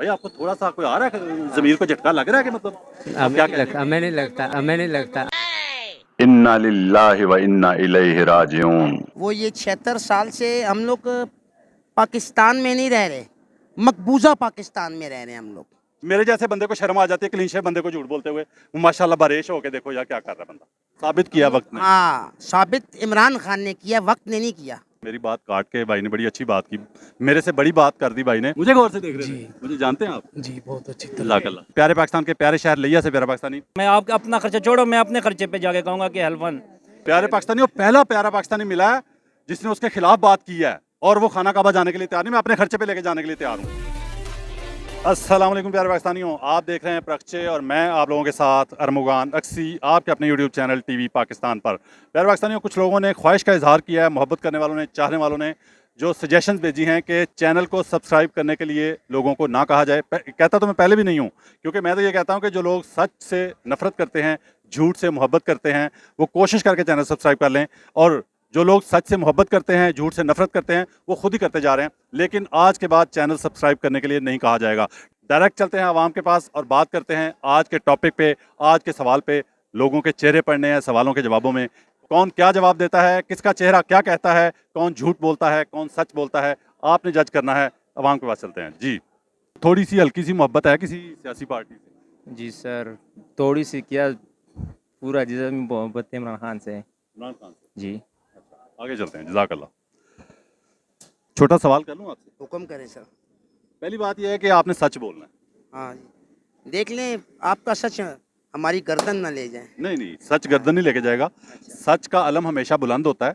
भाई आपको थोड़ा सा कोई आ रहा है, जमीर को झटका लग रहा है कि मतलब आप क्या कह रहे हैं? हमें नहीं लगता। इन्ना लिल्लाहि व इन्ना इलैहि राजिऊन। वो ये 76 साल से हम लोग पाकिस्तान में नहीं रह रहे, मकबूजा पाकिस्तान में रह रहे हैं हम लोग। मेरे जैसे बंदे को शर्म आ जाती है क्लीन शेव बंदे को झूठ बोलते हुए। वो माशाल्लाह बारिश होके देखो यार क्या कर रहा है बंदा। साबित किया वक्त ने। हाँ, साबित इमरान खान ने किया, वक्त ने नहीं किया। मेरी बात काट के भाई ने बड़ी अच्छी बात की, मेरे से बड़ी बात कर दी भाई ने। मुझे गौर से देख रहे थे, मुझे जानते हैं आप? जी बहुत अच्छी जज़ाकल्लाह। प्यारे पाकिस्तान के प्यारे शहर लिया से प्यारा पाकिस्तानी। मैं आपका अपना खर्चा छोड़ो, मैं अपने खर्चे पे जाके कहूंगा कि हलफन। प्यारे पाकिस्तानी, वो पहला प्यारा पाकिस्तानी मिला है जिसने उसके खिलाफ बात की है, और वो खाना काबा जाने के लिए तैयार नहीं, मैं अपने खर्चे पे लेके जाने के लिए तैयार हूँ। अस्सलाम वालेकुम प्यारे पाकिस्तानियों, आप देख रहे हैं प्रक्षे और मैं आप लोगों के साथ अरमुगान अक्सी, आपके अपने यूट्यूब चैनल टीवी पाकिस्तान पर। प्यारे पाकिस्तानियों, कुछ लोगों ने ख्वाहिश का इजहार किया है, मोहब्बत करने वालों ने, चाहने वालों ने जो सजेशंस भेजी हैं कि चैनल को सब्सक्राइब करने के लिए लोगों को ना कहा जाए। कहता तो मैं पहले भी नहीं हूँ, क्योंकि मैं तो ये कहता हूँ कि जो लोग सच से नफरत करते हैं, झूठ से मोहब्बत करते हैं, वो कोशिश करके चैनल सब्सक्राइब कर लें, और जो लोग सच से मोहब्बत करते हैं, झूठ से नफरत करते हैं, वो खुद ही करते जा रहे हैं। लेकिन आज के बाद चैनल सब्सक्राइब करने के लिए नहीं कहा जाएगा। डायरेक्ट चलते हैं आवाम के पास और बात करते हैं आज के टॉपिक पे, आज के सवाल पे। लोगों के चेहरे पढ़ने हैं सवालों के जवाबों में, कौन क्या जवाब देता है, किसका चेहरा क्या कहता है, कौन झूठ बोलता है, कौन सच बोलता है, आपने जज करना है। आवाम के पास चलते हैं जी। थोड़ी सी हल्की सी मोहब्बत है किसी सियासी पार्टी से? जी सर, थोड़ी सी क्या, पूरा जिस्म मोहब्बत है इमरान खान से। इमरान खान से? जी आगे चलते हैं, जज़ाकल्लाह। छोटा सवाल कर लूँ आपसे? हुक्म करें सर। पहली बात यह है कि आपने सच बोलना है। हाँ जी, देख लें आपका सच हमारी गर्दन ना ले जाए। नहीं नहीं, सच गर्दन नहीं लेके जाएगा। सच का अलम हमेशा बुलंद होता है,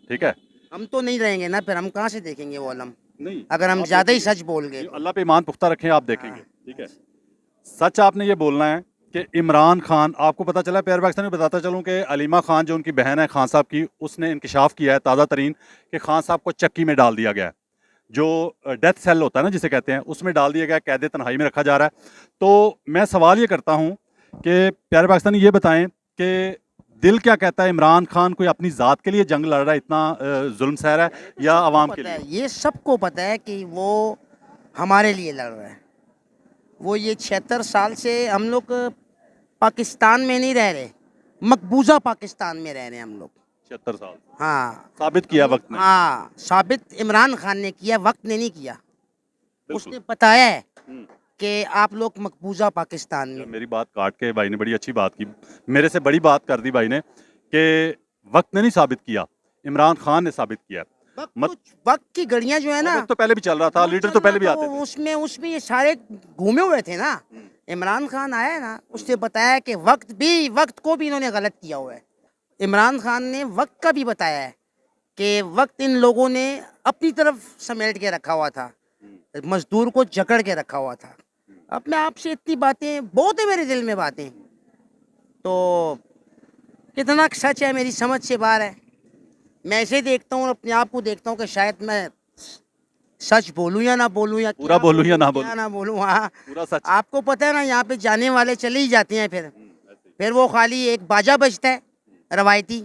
ठीक है? हम तो नहीं रहेंगे ना, फिर हम कहाँ से देखेंगे वो अलम, नहीं, अगर हम आप ज़्यादा ही देखेंगे। सच बोल गए। अल्लाह पे ईमान पुख्ता रखें, आप देखेंगे, ठीक है? सच आपने ये बोलना है कि इमरान खान, आपको पता चला, प्यारे पाकिस्तान में बताता चलूँ कि अलीमा खान जो उनकी बहन है खान साहब की, उसने इंकशाफ किया है ताज़ा तरीन कि खान साहब को चक्की में डाल दिया गया है, जो डेथ सेल होता है ना जिसे कहते हैं, उसमें डाल दिया गया, कैद तन्हाई में रखा जा रहा है। तो मैं सवाल ये करता हूँ कि प्यारे पाकिस्तानी ये बताएं कि दिल क्या कहता है, इमरान खान कोई अपनी ज़ात के लिए जंग लड़ रहा है, इतना जुल्म सह रहा है, या आवाम के पता लिए? है, ये सबको पता है कि वो हमारे लिए लड़ रहा है। वो ये 76 साल से हम लोग पाकिस्तान में नहीं रह रहे, मकबूजा पाकिस्तान में रह रहे हैं हम लोग। 76 साल हाँ, साबित किया वक्त ने। हाँ, साबित इमरान खान ने किया, वक्त ने नहीं किया। बिल्कुल। उसने बताया है हम्म। कि आप लोग मकबूजा पाकिस्तान में। मेरी बात काट के भाई ने बड़ी अच्छी बात की, मेरे से बड़ी बात कर दी भाई ने कि वक्त ने नहीं साबित किया, इमरान खान ने साबित किया। वक्त की घड़ियां जो है ना, वक्त तो पहले भी चल रहा था, लीडर तो पहले भी आते थे। उसमें उसमें ये सारे घूमे हुए थे ना। इमरान खान आया ना, उसने बताया कि वक्त को भी इन्होंने गलत किया हुआ है। इमरान खान ने वक्त का भी बताया है कि वक्त इन लोगों ने अपनी तरफ समेट के रखा हुआ था, मजदूर को जकड़ के रखा हुआ था। अब मैं आपसे इतनी बातें, बहुत है मेरे दिल में बातें, तो कितना सच है मेरी समझ से बाहर है। मैं ऐसे देखता हूँ, अपने आप को देखता हूँ कि शायद मैं सच बोलूँ या ना बोलूँ, या पूरा बोलूँ या ना बोलूँ, क्या ना बोलूँ। हाँ, पूरा सच। आपको पता है ना, यहाँ पे जाने वाले चले ही जाते हैं, फिर वो खाली एक बाजा बजता है रवायती,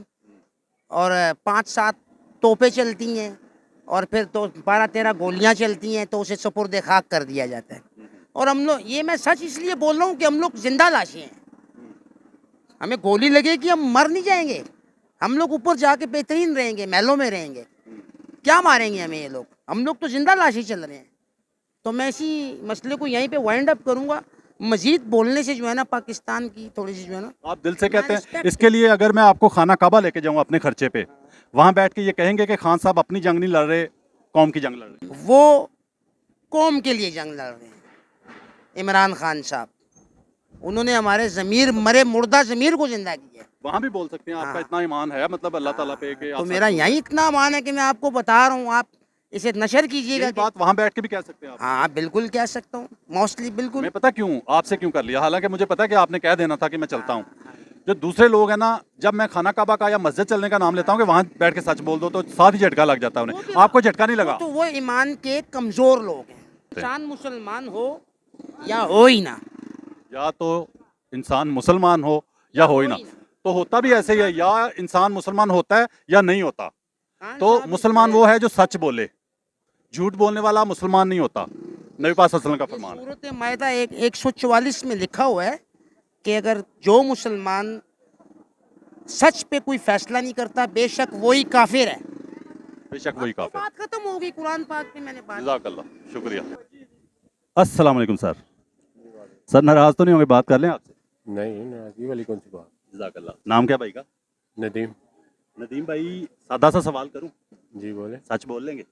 और 5-7 तोपें चलती हैं, और फिर तो 12-13 गोलियां चलती हैं, तो उसे सुपुर्द खाक कर दिया जाता है। और हम लोग, ये मैं सच इसलिए बोल रहा हूँ कि हम लोग जिंदा लाशें हैं। हमें गोली लगे कि हम मर नहीं जाएंगे, हम लोग ऊपर जाके बेहतरीन रहेंगे, महलों में रहेंगे। क्या मारेंगे हमें ये लोग? हम लोग तो जिंदा लाशें चल रहे हैं। तो मैं इसी मसले को यहीं पे वाइंड अप करूँगा। मजीद बोलने से जो है ना, पाकिस्तान की थोड़ी सी जो है ना, आप दिल से कहते हैं। इसके लिए अगर मैं आपको खाना काबा लेके जाऊँ अपने खर्चे पे, वहाँ बैठ के ये कहेंगे कि खान साहब अपनी जंग नहीं लड़ रहे, कौम की जंग लड़ रहे। वो कौम के लिए जंग लड़ रहे हैं। इमरान खान साहब, उन्होंने हमारे ज़मीर, मरे मुर्दा ज़मीर को जिंदा किया है। वहाँ भी बोल सकते हैं, आपका इतना ईमान है मतलब अल्लाह ताला पे कि तो आप मेरा यही इतना मान है कि मैं आपको बता रहा हूँ, आप इसे नशर कीजिएगा। बात वहाँ बैठ के भी कह सकते हैं आप। हाँ बिल्कुल कह सकता हूँ, मोस्टली बिल्कुल। मैं पता क्यों आपसे क्यों कर लिया, हालांकि मुझे पता है कि आपने कह देना था कि मैं चलता हूँ। जो दूसरे लोग हैं ना, जब मैं खाना काबा का या मस्जिद चलने का नाम लेता हूँ कि वहाँ बैठ के सच बोल दो, तो साथ ही झटका लग जाता है उन्हें। आपको झटका नहीं लगा? तो वो ईमान के कमजोर लोग हैं। इंसान मुसलमान हो या हो ही ना, या तो इंसान मुसलमान हो या हो ही ना, तो होता भी ऐसे ही है, या इंसान मुसलमान होता है या नहीं होता। तो मुसलमान वो है जो सच बोले, झूठ बोलने वाला मुसलमान नहीं होता। नबी पाक सल्लल्लाहु अलैहि वसल्लम का फरमान है। सूरत मायदा 144 में लिखा हुआ है कि अगर जो मुसलमान सच पे कोई फैसला नहीं करता बेशक वही काफिर है। बेशक वही काफिर। बात खत्म हो गई, कुरान पाक में मैंने बात। जज़ाकल्लाह, शुक्रिया। अस्सलाम वालेकुम सर। सर नाराज तो नहीं होंगे, बात कर लें आपसे? नहीं नाराजगी वाली कौन सी बात। जज़ाकल्लाह। नाम क्या भाई का? नदीम। नदीम भाई, सादा सा सवाल करूं? जी बोले। सच बोल लेंगे?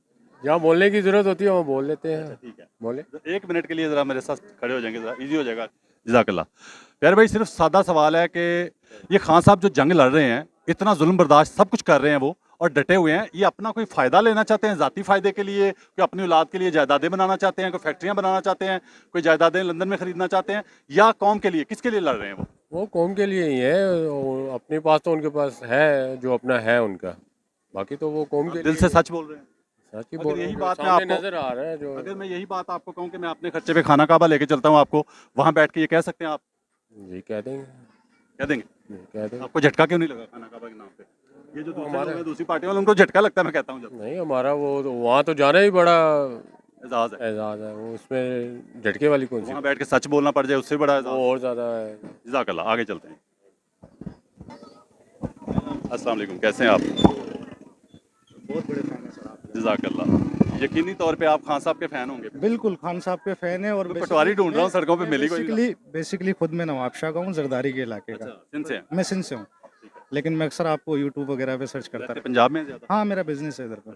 जहाँ बोलने की जरूरत होती है वहाँ बोल लेते हैं। ठीक है, बोले। तो 1 मिनट के लिए ज़रा मेरे साथ खड़े हो जाएंगे, ज़रा इजी हो जाएगा। जज़ाकल्लाह। प्यारे भाई, सिर्फ सादा सवाल है कि ये खान साहब जो जंग लड़ रहे हैं, इतना जुल्म बर्दाश्त सब कुछ कर रहे हैं वो, और डटे हुए हैं, ये अपना कोई फ़ायदा लेना चाहते हैं, ज़ाती फ़ायदे के लिए, कोई अपनी औलाद के लिए जायदादें बनाना चाहते हैं, कोई फैक्ट्रियाँ बनाना चाहते हैं, कोई जायदादें लंदन में ख़रीदना चाहते हैं, या कौम के लिए, किसके लिए लड़ रहे हैं वो? कौम के लिए ही है, और अपने पास तो उनके पास है जो अपना है उनका, बाकी तो वो कौम के दिल लिए। से सच बोल रहे हैं? सच ही अगर बोल रहे यही हैं, बात मैं सामने आपको- नजर आ रहा है जो। अगर मैं यही बात आपको कहूँ कि मैं अपने खर्चे पे खाना काबा लेके चलता हूँ आपको, वहाँ बैठ के ये कह सकते हैं आप? जी कह देंगे। कह देंगे? जी, कह देंगे। आपको झटका क्यों नहीं लगा खाना काबा के नाम पे? ये जो दूसरे हमारा- लोग हैं, दूसरी पार्टियों वाले, उनको झटका लगता है, मैं कहता हूँ जब। नहीं हमारा वो तो वहाँ तो जाना ही बड़ा एजाज है, एजाज है, वो उसमें झटके वाली कौन सी। वहाँ बैठ के सच बोलना पड़ जाए उससे बड़ा वो एजाज। और ज्यादा है। जज़ाकल्लाह, आगे चलते हैं। अस्सलाम वालेकुम, कैसे हैं आप? बहुत बड़े फैन है सर आप। जज़ाकल्लाह। यकीनी तौर पे आप खान साहब के फैन होंगे। बिल्कुल खान साहब के फैन है। और मैं पटवारी ढूंढ रहा हूँ, सड़कों पे मिली कोई नहीं। बेसिकली खुद मैं नवाबशाह का हूँ, जरदारी के इलाके अच्छा, का। सिंध से हैं? मैं सिंध से हूँ, लेकिन मैं अक्सर आपको यूट्यूब वगैरह पे सर्च करता रहते रहता पंजाब में ज़्यादा? हूँ। हाँ, मेरा बिजनेस है इधर पर।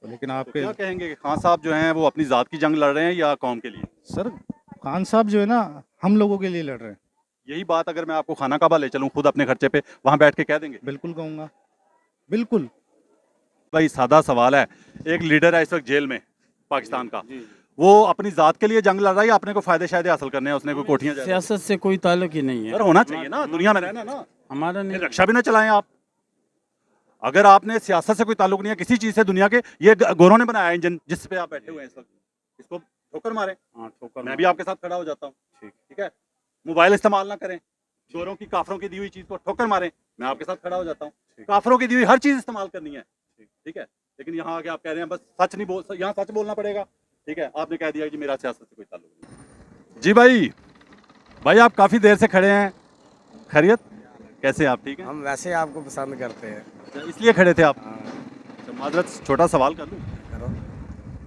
तो लेकिन तो आपके क्या कहेंगे कि खान साहब जो हैं वो अपनी ज़ात की जंग लड़ रहे हैं या कौम के लिए? सर, खान साहब जो है ना, हम लोगों के लिए लड़ रहे हैं। यही बात अगर मैं आपको खाना काबा ले चलूँ खुद अपने खर्चे पे, वहाँ बैठ के कह देंगे? बिल्कुल कहूँगा, बिल्कुल। भाई सादा सवाल है, एक लीडर है इस वक्त जेल में पाकिस्तान का, वो अपनी ज़ात के लिए जंग लड़ रहा है या अपने को फायदे शायदे हासिल करने हैं, उसने कोई कोठियाँ जायदाद- सियासत से कोई ताल्लुक ही नहीं है। सर होना चाहिए ना, दुनिया में रहना ना। हमारा नहीं। रक्षा भी ना चलाएं आप। अगर आपने सियासत से कोई ताल्लुक नहीं है किसी चीज़ से दुनिया के, ये गोरों ने बनाया इंजन जिस पे आप बैठे हुए हैं इस वक्त, इसको ठोकर मारें। हाँ, ठोकर मैं भी आपके साथ खड़ा हो जाता हूँ, ठीक है? मोबाइल इस्तेमाल ना करें, गोरों की काफरों की दी हुई चीज़ को ठोकर मारें, मैं आपके साथ खड़ा हो जाता हूँ। काफरों की दी हुई हर चीज़ इस्तेमाल करनी है, ठीक है? लेकिन यहाँ आके आप कह रहे हैं बस सच नहीं बोल, यहाँ सच बोलना पड़ेगा, ठीक है? आपने कह दिया कि मेरा सियासत से कोई ताल्लुक नहीं। जी भाई आप काफ़ी देर से खड़े हैं, खैरियत? कैसे हैं आप, ठीक हैं? हम वैसे आपको पसंद करते हैं। अच्छा, इसलिए खड़े थे आप? हाँ, अच्छा, माजरत, छोटा सवाल कर लूँ? करो।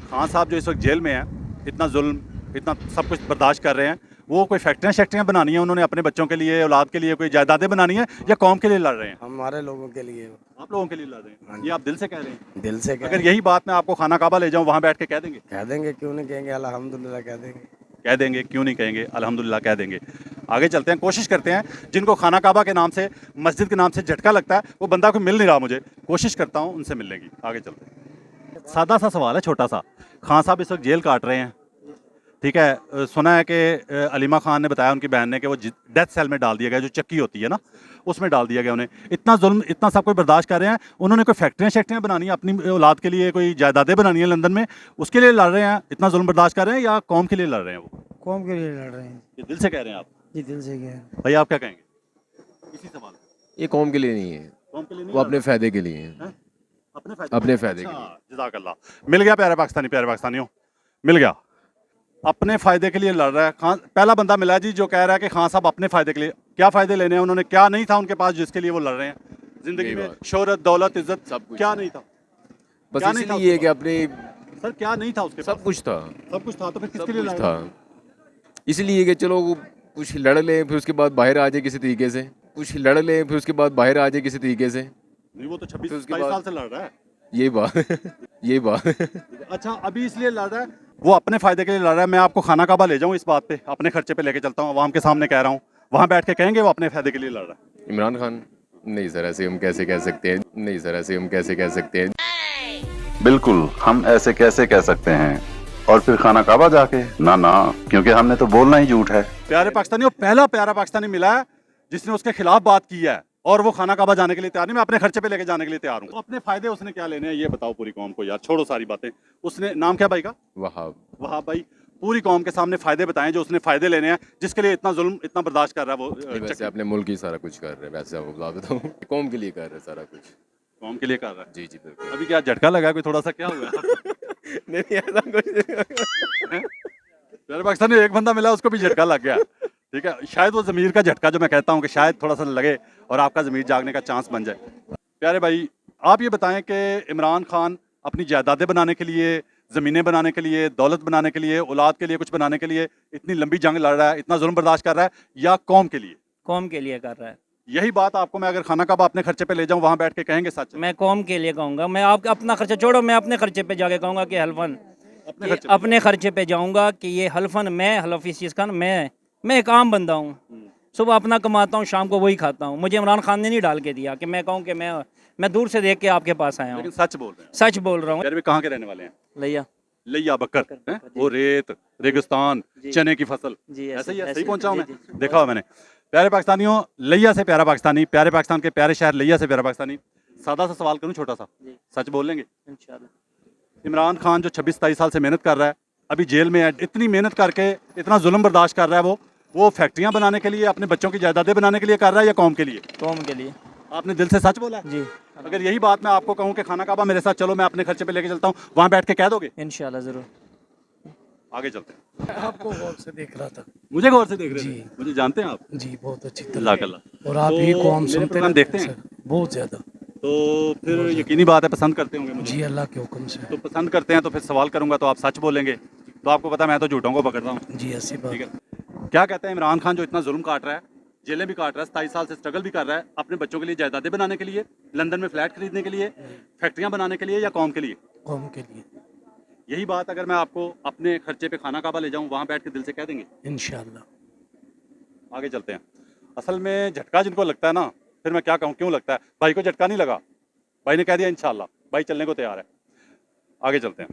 खान साहब जो इस वक्त जेल में हैं, इतना जुल्म, इतना सब कुछ बर्दाश्त कर रहे हैं, वो कोई फैक्ट्रियाँ बनानी है उन्होंने अपने बच्चों के लिए, औलाद के लिए, कोई जायदादें बनानी है, या कौम के लिए लड़ रहे हैं? हमारे लोगों के लिए। आप लोगों के लिए लड़ रहे हैं, ये आप दिल से कह रहे हैं? दिल से अगर यही बात मैं आपको खाना काबा ले जाऊँ, वहाँ बैठ के कह देंगे? कह देंगे, क्यों नहीं कहेंगे, अल्हम्दुलिल्लाह कह देंगे। कह देंगे, क्यों नहीं कहेंगे, अल्हम्दुलिल्लाह कह देंगे। आगे चलते हैं, कोशिश करते हैं, जिनको खाना काबा के नाम से, मस्जिद के नाम से झटका लगता है, वो बंदा कोई मिल नहीं रहा मुझे, कोशिश करता हूँ उनसे मिलने की। आगे चलते हैं। सादा सा सवाल है, छोटा सा। खान साहब इस वक्त जेल काट रहे हैं, ठीक है? सुना है कि अलीमा खान ने बताया उनकी बहन ने कि वो डेथ सेल में डाल दिया गया, जो चक्की होती है ना, उसमें डाल दिया गया उन्हें। इतना जुल्म, इतना सब कोई बर्दाश्त कर रहे हैं, उन्होंने कोई फैक्ट्रियाँ बनानी है अपनी औलाद के लिए, कोई जायदादें बनानी है लंदन में, उसके लिए लड़ रहे हैं, इतना जुल्म बर्दाश्त कर रहे हैं, या कौम के लिए लड़ रहे हैं वो? कौम के लिए लड़ रहे हैं। ये दिल से कह रहे हैं आप? जी दिल से कह। भाई आप क्या कहेंगे इसी सवाल पे? ये कौम के लिए नहीं है, कौम के लिए नहीं वो लड़ अपने रहे? फायदे के लिए है। हैं? अपने अपने फायदे के अच्छा, जज़ाकल्लाह। मिल गया प्यारे पाकिस्तानियों, मिल गया। अपने फायदे के लिए लड़ रहा है खान। पहला बंदा मिला जी जो कह रहा है कि खान साहब अपने फायदे के लिए, क्या फायदे लेने हैं उन्होंने, क्या नहीं था उनके पास जिसके लिए वो लड़ रहे हैं? जिंदगी यही में बात। शोहरत, दौलत, इज्जत, सब कुछ क्या था। नहीं था? बस क्या नहीं था इसलिए उसके कि अपने सर क्या नहीं था उसके पास? सब कुछ था, सब कुछ था, तो फिर सब किसके लिए कुछ लड़ था। रहे हैं? इसलिए कि चलो कुछ लड़ ले, फिर उसके बाद बाहर आ जाए किसी तरीके से, कुछ लड़ ले, फिर उसके बाद बाहर आ जाए किसी तरीके से। नहीं, वो तो 26 फिर उसके 27 साल बाद- से लड़ रहा है। ये बात ये बात अच्छा, अभी इसलिए लड़ रहा है, वो अपने फायदे के लिए लड़ रहा है। मैं आपको खाना काबा ले जाऊँ इस बात पे, अपने खर्चे पे लेके चलता हूँ, आवाम के सामने कह रहा हूँ, वहाँ बैठ के कहेंगे वो अपने फायदे के लिए लड़ रहा है? इमरान खान? नहीं सर, ऐसे हम कैसे कह सकते हैं, नहीं सर ऐसे हम कैसे कह सकते हैं। बिल्कुल, हम ऐसे कैसे कह सकते हैं? और फिर खाना काबा जाके? ना ना, क्योंकि हमने तो बोलना ही झूठ है। प्यारे पाकिस्तानियों, पहला प्यारा पाकिस्तानी मिला है जिसने उसके खिलाफ बात की है, और वो खाना काबा जाने के लिए तैयार नहीं, मैं अपने खर्चे पे लेके जाने के लिए तैयार हूँ। अपने फायदे उसने क्या लेने हैं ये बताओ पूरी कौम को यार, छोड़ो सारी बातें। उसने, नाम क्या भाई का? वहाब। वहाब भाई, पूरी कौम के सामने फायदे बताएं जो उसने फायदे लेने हैं, जिसके लिए इतना जुल्म, इतना बर्दाश्त कर रहा है वो। वैसे चक्की। अपने मुल्क ही सारा कुछ कर रहे हैं, वैसे आपको बताऊँ कौम के लिए कर रहे हैं सारा कुछ। कौम के लिए कर रहा है? जी जी बिल्कुल। अभी क्या झटका लगा कोई थोड़ा सा, क्या हुआ? नहीं ऐसा कुछ प्यारे पाकिस्तानी एक बंदा मिला उसको भी झटका लग गया। ठीक है, शायद वो ज़मीर का झटका जो मैं कहता हूँ कि शायद थोड़ा सा लगे और आपका ज़मीर जागने का चांस बन जाए। प्यारे भाई, आप ये बताएं कि इमरान खान अपनी जायदादें बनाने के लिए, ज़मीनें बनाने के लिए, दौलत बनाने के लिए, औलाद के लिए कुछ बनाने के लिए इतनी लंबी जंग लड़ रहा है, इतना जुल्म बर्दाश्त कर रहा है, या कौम के लिए? कौम के लिए कर रहा है। यही बात आपको मैं अगर खाना काबा अपने खर्चे पे ले जाऊं, वहां बैठ के कहेंगे सच? मैं कौम के लिए कहूँगा। मैं आप अपना खर्चा छोड़ो, मैं अपने खर्चे पे जाके कहूँगा कि हल्फन अपने कि खर्चे पे? अपने खर्चे पे जाऊँगा कि ये हल्फन, मैं हलफ इस चीज़ का, मैं एक आम बंदा हूँ, सुबह अपना कमाता हूँ, शाम को वही खाता हूँ। मुझे इमरान खान ने नहीं डाल के दिया कि मैं कहूँ कि मैं दूर से देख के आपके पास आया लेकिन हूँ। सच बोल रहे हैं। सच बोल रहा हूँ। प्यारे भाई, कहाँ के रहने वाले हैं? लिया लिया बकर हैं? वो रेत, रेगिस्तान, चने की फसल, जी, ऐसे ही है? ऐसे सही पहुंचा हूं जी, मैं? जी। देखा हुआ मैंने। प्यारे पाकिस्तानियों, लिया से प्यारा पाकिस्तानी, प्यारे पाकिस्तान के प्यारे शहर लिया से प्यारा पाकिस्तानी, सादा सा सवाल करूं, छोटा सा, जी। सच बोल लेंगे? इंशाल्लाह। इमरान खान जो 26-27 साल से मेहनत कर रहा है, अभी जेल में है, इतनी मेहनत करके इतना जुल्म बर्दाश्त कर रहा है, वो फैक्ट्रियां बनाने के लिए, अपने बच्चों की जायदादें बनाने के लिए कर रहा है या कौम के लिए? कौम के लिए। आपने दिल से सच बोला है? जी, अगर यही बात मैं आपको कहूं कि खाना काबा मेरे साथ चलो, मैं अपने खर्चे पे लेके चलता हूं, वहां बैठ के कह दोगे? इंशाल्लाह ज़रूर। आगे चलते हैं। आपको गौर से देख रहा था मुझे गौर से देख रहे थे? जी। मुझे जानते हैं आप? जी, बहुत अच्छी जज़ाकल्लाह। और आप तो ही को हम मेरे सुनते प्रोग्राम रहते देखते हैं? बहुत ज़्यादा। तो फिर यकीनी बात है पसंद करते होंगे मुझे। जी, अल्लाह के हुक्म से। तो पसंद करते हैं तो फिर सवाल करूंगा तो आप सच बोलेंगे, तो आपको पता है मैं तो झूठों को पकड़ता हूँ। जी, ऐसी बात। ठीक है, क्या कहते हैं इमरान खान जो इतना जुल्म काट रहा है, जेलें भी काट रहा है, 27 साल से स्ट्रगल भी कर रहा है, अपने बच्चों के लिए जायदादें बनाने के लिए, लंदन में फ्लैट खरीदने के लिए, फैक्ट्रियां बनाने के लिए, या कौम के लिए? कौम के लिए यही बात अगर मैं आपको अपने खर्चे पे खाना काबा ले जाऊं, वहां बैठ के दिल से कह देंगे? इंशाल्लाह। आगे चलते हैं। असल में झटका जिनको लगता है ना, फिर मैं क्या कहूँ क्यों लगता है, भाई को झटका नहीं लगा, भाई ने कह दिया इंशाल्लाह, भाई चलने को तैयार है। आगे चलते हैं।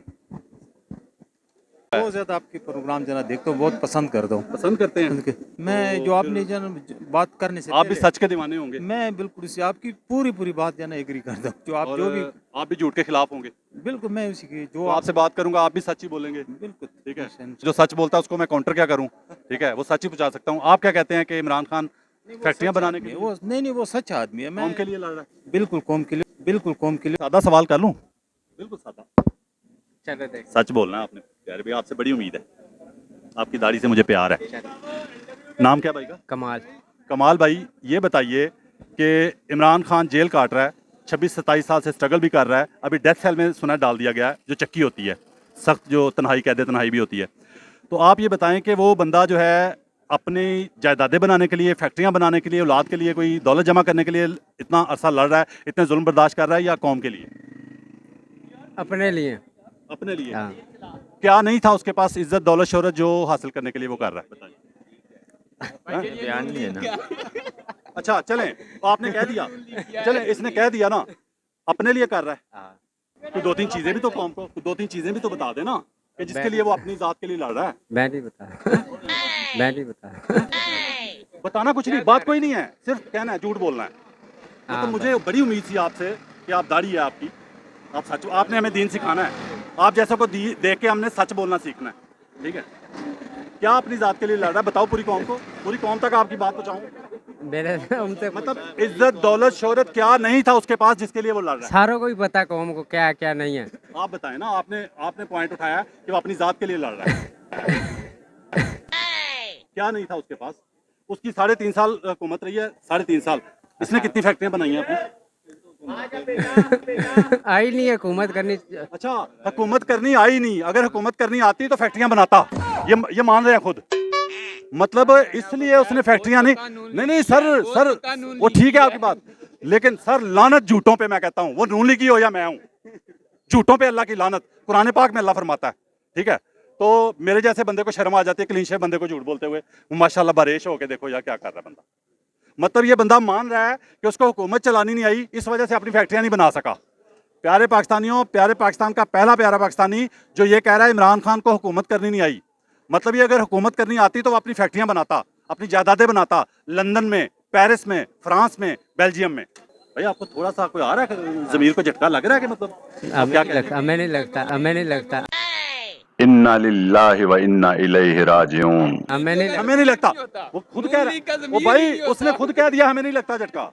बहुत ज़्यादा आपके प्रोग्राम जना देखता हूँ, बहुत पसंद करता हूँ। पसंद करते हैं? मैं जो आपने जन बात करने से आप भी पहले- सच के दीवाने होंगे मैं बिल्कुल इसी आपकी पूरी बात जना एग्री करता हूँ। जो आप और जो भी आप भी झूठ के खिलाफ होंगे। बिल्कुल मैं उसी की तो जो आपसे बात करूंगा आप भी सच ही बोलेंगे? बिल्कुल ठीक है, जो सच बोलता है उसको मैं काउंटर क्या करूं? ठीक है, वो सच ही पूछा सकता हूं। आप क्या कहते हैं कि इमरान खान फैक्ट्रियां बनाने के लिए, वो नहीं वो सच आदमी है। कौम मैं के लिए लड़ रहा है? बिल्कुल कौम के लिए, बिल्कुल कौम के लिए। सादा सवाल कर लूं? बिल्कुल सादा। चलो देख। सच बोलना है आपने। प्यारे भाई, आपसे बड़ी उम्मीद है, आपकी दाढ़ी से मुझे प्यार है। नाम क्या भाई का? कमाल। कमाल भाई, ये बताइए कि इमरान खान जेल काट रहा है, 26-27 साल से स्ट्रगल भी कर रहा है, अभी डेथ सेल में सुना डाल दिया गया है, जो चक्की होती है, सख्त जो तन्हाई कैद तन्हाई भी होती है। तो आप ये बताएं कि वो बंदा जो है अपनी जायदादें बनाने के लिए, फैक्ट्रियां बनाने के लिए, औलाद के लिए, कोई दौलत जमा करने के लिए इतना अरसा लड़ रहा है, इतने जुल्म बर्दाश्त कर रहा है, या कौम के लिए? अपने लिए। अपने लिए। हाँ। क्या नहीं था उसके पास इज्जत दौलत शोहरत जो हासिल करने के लिए वो कर रहा है? बताइए। बयान नहीं है ना। अच्छा चलें, आपने कह दिया, चलें इसने कह दिया ना अपने लिए कर रहा है, तो 2-3 चीजें भी तो कौम को, 2-3 चीजें भी तो बता देना कि जिसके लिए वो अपनी जात के लिए लड़ रहा है। मैं नहीं बता। मैं नहीं बता। बताना कुछ नहीं, बात कोई नहीं है, सिर्फ कहना है, झूठ बोलना है। तो मुझे बड़ी उम्मीद थी आपसे कि आप दाढ़ी है आपकी, आप सच, आपने हमें दीन सिखाना है, आप जैसा को देख के हमने सच बोलना सीखना है। ठीक है, क्या अपनी जात के लिए लड़ रहा है? बताओ पूरी कौम को, पूरी कौम तक आपकी बात पहुंचाऊं। मेरे उनसे मतलब इज्जत दौलत शोहरत क्या नहीं था उसके पास जिसके लिए वो लड़ रहा है? सारों को ही पता कौम को क्या क्या नहीं है। आप बताएं ना, आपने पॉइंट उठाया कि वो अपनी जात के लिए लड़ रहा है। क्या नहीं था उसके पास? उसकी 3.5 साल हुकूमत रही है, 3.5 साल। इसने कितनी फैक्ट्रियां बनाई हैं अपनी? आई नहीं है हुकूमत करनी। अच्छा, हुकूमत करनी आई नहीं, अगर हुकूमत करनी आती तो फैक्ट्रियां बनाता, ये मान रहे हैं खुद। मतलब इसलिए उसने फैक्ट्रियां नहीं सर वो ठीक है आपकी बात, लेकिन सर लानत झूठों पे, मैं कहता हूँ वो नून लीगी हो या मैं हूँ, झूठों पे अल्लाह की लानत, कुरान पाक में अल्लाह फरमाता है। ठीक है, तो मेरे जैसे बंदे को शर्म आ जाती है क्लीन शेव बंदे को झूठ बोलते हुए। माशाल्लाह बारिश हो के देखो यार क्या कर रहा है बंदा। मतलब ये बंदा मान रहा है कि उसको हुकूमत चलानी नहीं आई, इस वजह से अपनी फैक्ट्रियां नहीं बना सका। प्यारे पाकिस्तानियों, प्यारे पाकिस्तान का पहला प्यारा पाकिस्तानी जो ये कह रहा है इमरान खान को हुकूमत करनी नहीं आई, मतलब ये अगर हुकूमत करनी आती तो वो अपनी फैक्ट्रियां बनाता, अपनी जायदादें बनाता, लंदन में, पेरिस में, फ्रांस में, बेल्जियम में। भाई आपको थोड़ा सा कोई आ रहा है जमीर को झटका लग रहा है कि मतलब हमें नहीं लगता। इन्ना लिल्लाहि व इन्ना इलैहि राजिऊन। हमें नहीं लगता, वो खुद कह रहा है, वो भाई उसने खुद कह दिया हमें नहीं लगता झटका।